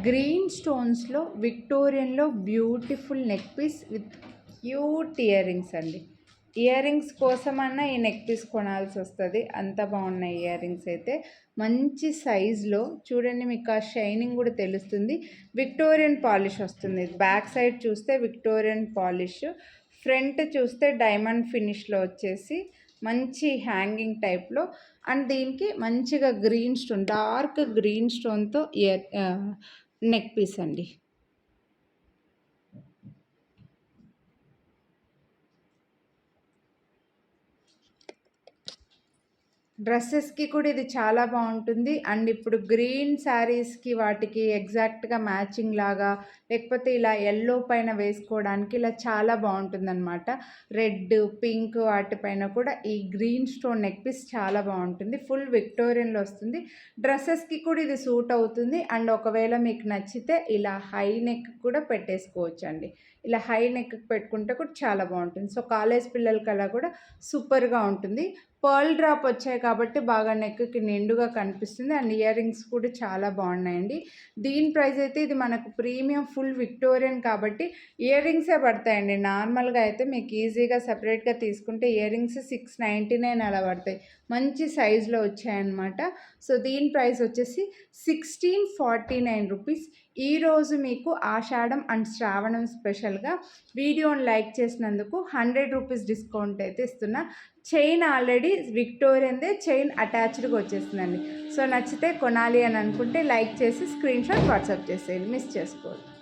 Green స్టోన్స్లో విక్టోరియన్లో beautiful neck piece with cute earrings అండి. ఇయర్ రింగ్స్ కోసమన్నా ఈ నెక్ పీస్ కొనాల్సి వస్తుంది, అంత బాగున్నాయి ఇయర్ రింగ్స్ అయితే. మంచి సైజులో చూడండి, మీకు ఆ షైనింగ్ కూడా తెలుస్తుంది. విక్టోరియన్ పాలిష్ వస్తుంది. బ్యాక్ సైడ్ చూస్తే విక్టోరియన్ పాలిష్, ఫ్రంట్ చూస్తే డైమండ్ ఫినిష్లో వచ్చేసి మంచి హ్యాంగింగ్ టైప్లో. అండ్ దీనికి మంచిగా గ్రీన్ స్టోన్, డార్క్ గ్రీన్ స్టోన్తో నెక్ పీస్ అండి. డ్రెస్సెస్కి కూడా ఇది చాలా బాగుంటుంది. అండ్ ఇప్పుడు గ్రీన్ శారీస్కి వాటికి ఎగ్జాక్ట్గా మ్యాచింగ్ లాగా, లేకపోతే ఇలా ఎల్లో పైన వేసుకోవడానికి ఇలా చాలా బాగుంటుందన్నమాట. రెడ్, పింక్ వాటిపైన కూడా ఈ గ్రీన్ స్టోన్ నెక్ పీస్ చాలా బాగుంటుంది. ఫుల్ విక్టోరియన్లో వస్తుంది. డ్రెస్సెస్కి కూడా ఇది సూట్ అవుతుంది. అండ్ ఒకవేళ మీకు నచ్చితే ఇలా హై నెక్ కూడా పెట్టేసుకోవచ్చు అండి. ఇలా హై నెక్ పెట్టుకుంటే కూడా చాలా బాగుంటుంది. సో కాలేజ్ పిల్లలకి అలా కూడా సూపర్గా ఉంటుంది. పర్ల్ డ్రాప్ వచ్చాయి కాబట్టి బాగా నెక్కి నిండుగా కనిపిస్తుంది. అండ్ ఇయర్ రింగ్స్ కూడా చాలా బాగున్నాయండి. దీని ప్రైస్ అయితే ఇది మనకు ప్రీమియం ఫుల్ విక్టోరియన్ కాబట్టి ఇయర్ రింగ్సే పడతాయండి. నార్మల్గా అయితే మీకు ఈజీగా సపరేట్గా తీసుకుంటే ఇయర్ రింగ్స్ 699 అలా పడతాయి. మంచి సైజులో వచ్చాయన్నమాట. సో దీని ప్రైస్ వచ్చేసి 1649 రూపీస్. ఈరోజు మీకు ఆషాఢం అండ్ శ్రావణం స్పెషల్గా వీడియోని లైక్ చేసినందుకు 100 రూపీస్ డిస్కౌంట్ అయితే ఇస్తున్నా. చైన్ ఆల్రెడీ విక్టోరియన్దే చైన్ అటాచ్డ్గా వచ్చేస్తుందండి. సో నచ్చితే కొనాలి అని అనుకుంటే లైక్ చేసి స్క్రీన్ షాట్ వాట్సాప్ చేసేయండి, మిస్ చేసుకోవద్దు.